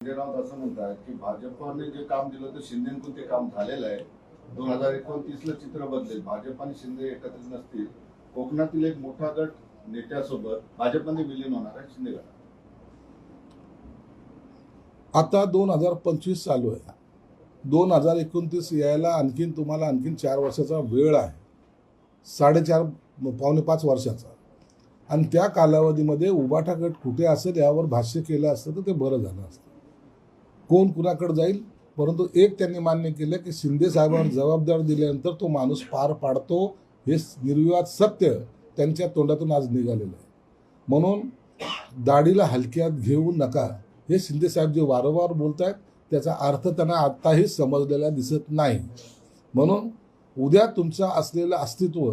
संजय राऊत असं म्हणतात की भाजपने जे काम दिलं तर शिंदेकडून ते काम झालेलं आहे. 2029ला चित्र बदलेल. भाजप आणि शिंदे एकत्रित नसतील. कोकणातील एक मोठा गट नेत्यासोबत भाजपमध्ये विलीन होणार आहे शिंदे गट. आता 2025 चालू आहे. 2029 यायला तुम्हाला आणखीन 4 वर्षाचा वेळ आहे. 4.5 पावणे 5 वर्षाचा. आणि त्या कालावधीमध्ये उबाटा गट कुठे असेल यावर भाष्य केलं असतं तर ते बरं झालं असतं. कोण कुणाकडे जाईल, परंतु एक त्यांनी मान्य केलं की शिंदे साहेबांवर जबाबदारी दिल्यानंतर तो माणूस पार पाडतो, हे निर्विवाद सत्य त्यांच्या तोंडातून आज निघालेलं आहे. म्हणून दाढीला हलक्यात घेऊ नका हे शिंदे साहेब जे वारंवार बोलत आहेत त्याचा अर्थ त्यांना आत्ताही समजलेला दिसत नाही. म्हणून उद्या तुमचं असलेलं अस्तित्व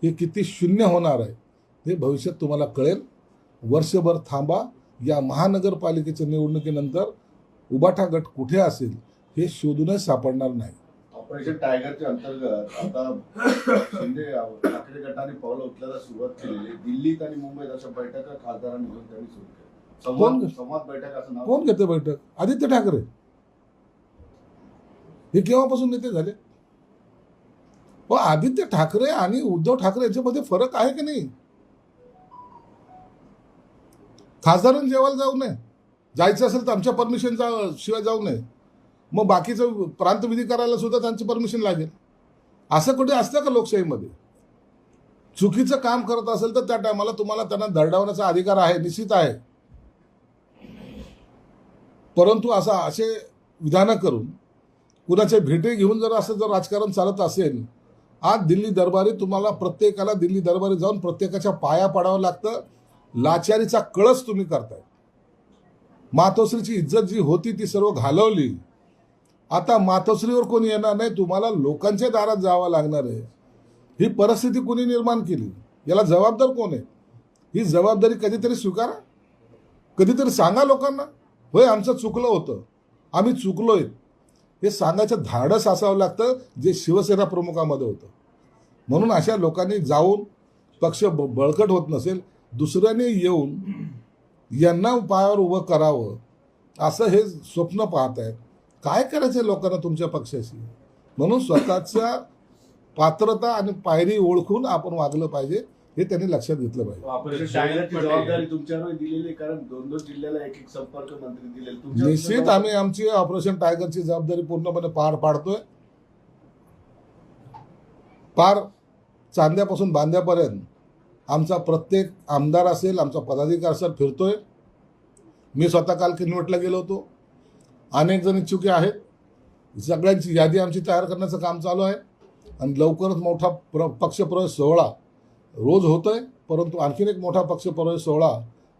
हे किती शून्य होणार आहे हे भविष्यात तुम्हाला कळेल. वर्षभर थांबा. या महानगरपालिकेच्या निवडणुकीनंतर उबाटा गट कुठे असेल हे शोधूनच सापडणार नाही. ऑपरेशन टायगरच्या अंतर्गत आता शिंदे ठाकरे गटाने पावलं उचलायला सुरुवात केलेली. दिल्लीत आणि मुंबईत अशा बैठका खासदारांनी घेऊन त्यांनी सुरू केल्या. संवाद बैठक असं नाव. कोण घेते बैठक? आदित्य ठाकरे. हे केव्हापासून नेते झाले? पण आदित्य ठाकरे आणि उद्धव ठाकरे यांच्यामध्ये फरक आहे की नाही? खासदारांनी जेवायला जाऊ नये, जायचं असेल तर आमच्या परमिशन शिवाय जाऊ नये. मग बाकीचं प्रांतविधी करायला सुद्धा त्यांची परमिशन लागेल. असं कुठे असतं का लोकशाहीमध्ये? चुकीचं काम करत असेल तर त्या टायमाला तुम्हाला त्यांना दरडावण्याचा अधिकार आहे, निश्चित आहे. परंतु असे विधानं करून कुणाच्या भेटी घेऊन जर राजकारण चालत असेल, आज दिल्ली दरबारी तुम्हाला प्रत्येकाला दिल्ली दरबारी जाऊन प्रत्येकाच्या पाया पडावं लागतं. लाचारीचा कळस तुम्ही करताय. मातोश्रीची इज्जत जी होती ती सर्व घालवली. आता मातोश्रीवर कोणी येणार नाही, तुम्हाला लोकांच्या दारात जावं लागणार आहे. ही परिस्थिती कोणी निर्माण केली? याला जबाबदार कोण आहे? ही जबाबदारी कधीतरी स्वीकारा. कधीतरी सांगा लोकांना, होय आमचं चुकलं होतं, आम्ही चुकलोय हे सांगायचं धाडस असावं लागतं, जे शिवसेना प्रमुखामध्ये होतं. म्हणून अशा लोकांनी जाऊन पक्ष बळकट होत नसेल, दुसऱ्याने येऊन यांना पायावर उभं करावं असं हे स्वप्न पाहत आहेत. काय करायचं लोकांना तुमच्या पक्षाशी? म्हणून स्वतःच्या पात्रता आणि पायरी ओळखून आपण वागलं पाहिजे हे त्यांनी लक्षात घेतलं पाहिजे. ऑपरेशन टायगरची जबाबदारी तुमच्यावर दिलेली, कारण 2-2 जिल्ह्याला एक संपर्क मंत्री दिलेले. निश्चित आम्ही आमची ऑपरेशन टायगरची जबाबदारी पूर्णपणे पार पाडतोय. पार चांद्यापासून बांद्यापर्यंत आमचा प्रत्येक आमदार असेल, आमचा पदाधिकारी असेल फिरतोय. मी स्वतः काल किनवटला गेलो होतो. अनेक जण इच्छुक आहेत. सगळ्यांची यादी आमची तयार करण्याचं काम चालू आहे आणि लवकरच मोठा पक्षप्रवेश सोहळा रोज होतोय. परंतु आणखीन एक मोठा पक्षप्रवेश सोहळा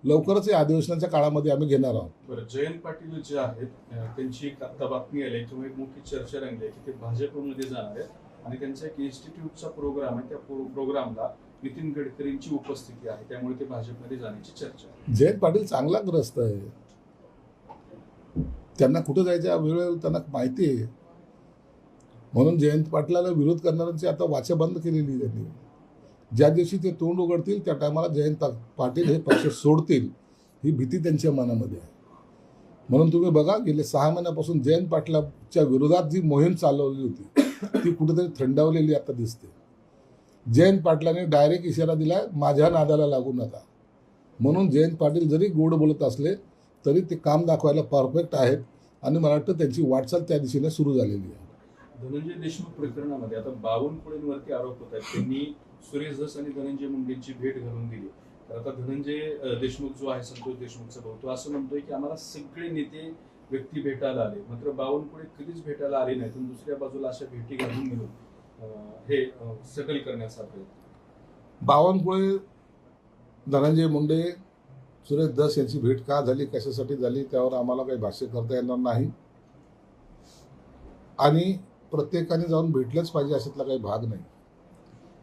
लवकरच या अधिवेशनाच्या काळामध्ये आम्ही घेणार आहोत. बरं, जयंत पाटील जे आहेत त्यांची एक आता बातमी आली किंवा एक मोठी चर्चा रंगली आहे की ते भाजपमध्ये जाणार आहेत आणि त्यांचा एक इन्स्टिट्यूटचा प्रोग्राम आहे. त्या प्रोग्रामला नितीन गडकरींची उपस्थिती आहे, त्यामुळे ते भाजपमध्ये जाण्याची चर्चा आहे. जयंत पाटील चांगला ग्रस्त आहे. त्यांना कुठं जायच्या वेळेला त्यांना माहिती आहे. म्हणून जयंत पाटलाला विरोध करणाऱ्यांची आता वाचा बंद केलेली त्यांनी. ज्या दिवशी ते तोंड उघडतील त्या टायमाला जयंत पाटील हे पक्ष सोडतील ही भीती त्यांच्या मनामध्ये आहे. म्हणून तुम्ही बघा, गेले 6 महिन्यापासून जयंत पाटलाच्या विरोधात जी मोहीम चालवली होती ती कुठेतरी थंडावलेली आता दिसते. जयंत पाटलाने डायरेक्ट इशारा दिला, माझ्या नादाला लागू नका. म्हणून जयंत पाटील जरी गोड बोलत असले तरी ते काम दाखवायला परफेक्ट आहेत आणि मला वाटतं त्यांची वाटचाल त्या दिशेने सुरू झालेली आहे. धनंजय देशमुख प्रकरणामध्ये आता बावनकुळेंवरती आरोप होत आहेत. त्यांनी सुरेश धस आणि धनंजय मुंडेंची भेट घालून दिली. तर आता धनंजय देशमुख जो आहे, संतोष देशमुखचा भाऊ, तो असं म्हणतोय की आम्हाला सगळे नेते व्यक्ती भेटायला आले, मात्र बावनकुळे कधीच भेटायला आले नाही. तर दुसऱ्या बाजूला अशा भेटी घालून घेऊन हे सकल करण्याचा प्रयत्न. बावनकुळे, धनंजय मुंडे, सुरेश धस यांची भेट का झाली, कशासाठी झाली त्यावर आम्हाला काही भाष्य करता येणार नाही. आणि प्रत्येकाने जाऊन भेटलंच पाहिजे अशातला काही भाग नाही.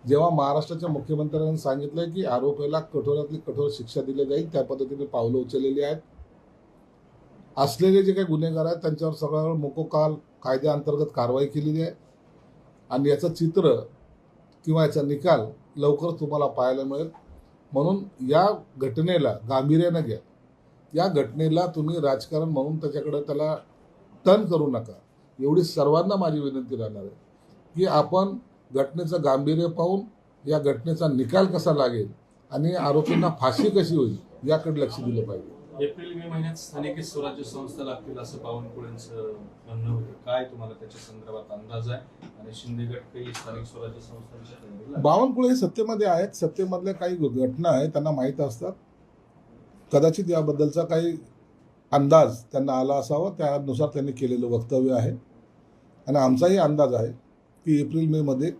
जेव्हा महाराष्ट्राच्या मुख्यमंत्र्यांनी सांगितलं की आरोपीला कठोरातली कठोर शिक्षा दिली जाईल, त्या पद्धतीने पावलं उचललेली आहेत. असलेले जे काही गुन्हेगार आहेत त्यांच्यावर सगळ्यावर मोकोकाल कायद्याअंतर्गत कारवाई केलेली आहे आणि याचं चित्र किंवा याचा निकाल लवकरच तुम्हाला पाहायला मिळेल. म्हणून या घटनेला गांभीर्यानं घ्या. या घटनेला तुम्ही राजकारण म्हणून त्याला टर्न करू नका. एवढी सर्वांना माझी विनंती राहणार आहे की आपण घटनेचं गांभीर्य पाहून या घटनेचा निकाल कसा लागेल आणि आरोपींना फाशी कशी होईल याकडे लक्ष दिलं पाहिजे. एप्रिल मे महिन्यात स्थानिक स्वराज्य संस्था लागतील असं बावनकुळेंचं म्हणणं होतं. काय तुम्हाला त्याच्या संदर्भात अंदाज आहे? आणि शिंदे गट काही स्थानिक स्वराज्य संस्थांच्या तयारीला आहे? बावनकुळे हे सत्तेमध्ये आहेत. सत्तेमधल्या काही घटना आहेत त्यांना माहीत असतात. कदाचित याबद्दलचा काही अंदाज त्यांना आला असावा, त्यानुसार त्यांनी केलेलं वक्तव्य आहे. आणि आमचाही अंदाज आहे की एप्रिल मे मध्ये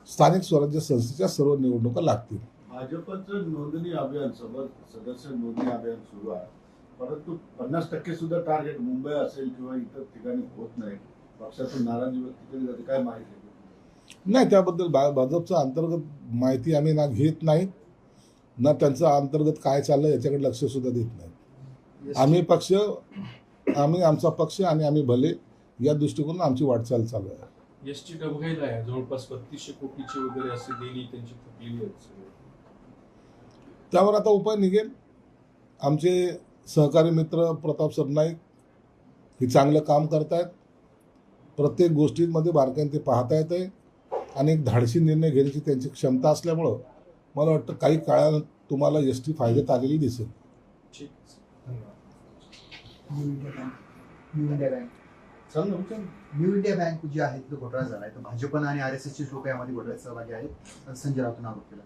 स्थानिक स्वराज्य संस्थेच्या सर्व निवडणुका लागतील. भाजपचं नोंदणी अभियान सदस्य नोंदणी अभियान सुरू आहे, परंतु 50% सुद्धा टार्गेट मुंबई असेल किंवा इतर ठिकाणी होत नाही. पक्षातून नाराजी व्यक्त केली जाते. काय माहिती? नाही, त्याबद्दल भाजपचं अंतर्गत माहिती आम्ही ना घेत नाहीत, ना त्यांचं अंतर्गत काय चाललं याच्याकडे लक्ष सुद्धा देत नाही. आम्ही आमचा पक्ष आणि आम्ही भले या दृष्टिकोनातून आमची वाटचाल चालू आहे. एसटी डबघाईला आहे जवळपास 3200 कोटीची वगैरे अशी देणी त्यांची थकलेली आहेत. त्यावर आता उपाय निघेल. आमचे सहकारी मित्र प्रताप सरनाईक हे चांगलं काम करतायत. प्रत्येक गोष्टींमध्ये बारकाईने ते पाहता येत आहे आणि एक धाडसी निर्णय घेण्याची त्यांची क्षमता असल्यामुळं मला वाटतं काही काळात तुम्हाला एसटी फायद्यात आलेली दिसेल. ठीक. न्यू इंडिया बँक जी आहे तिथं घोटाळा झाला आहे. तर भाजपनं आणि RSSचे लोक यामध्ये घोटाळ्यात सहभागी आहेत. संजय राऊतांना आरोप केला.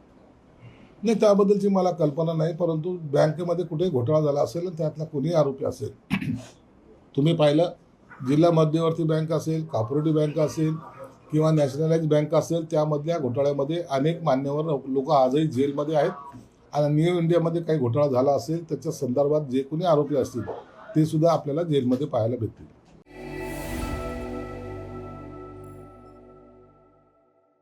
नाही, त्याबद्दलची मला कल्पना नाही, परंतु बँकेमध्ये कुठे घोटाळा झाला असेल आणि त्यातला कोणी आरोपी असेल. तुम्ही पाहिलं, जिल्हा मध्यवर्ती बँक असेल, कॉपरेटिव्ह बँक असेल किंवा नॅशनलाइज बँक असेल, त्यामधल्या घोटाळ्यामध्ये अनेक मान्यवर लोक आजही जेलमध्ये आहेत. आणि न्यू इंडियामध्ये काही घोटाळा झाला असेल त्याच्या संदर्भात जे कोणी आरोपी असतील ते सुद्धा आपल्याला जेलमध्ये पाहायला भेटतील.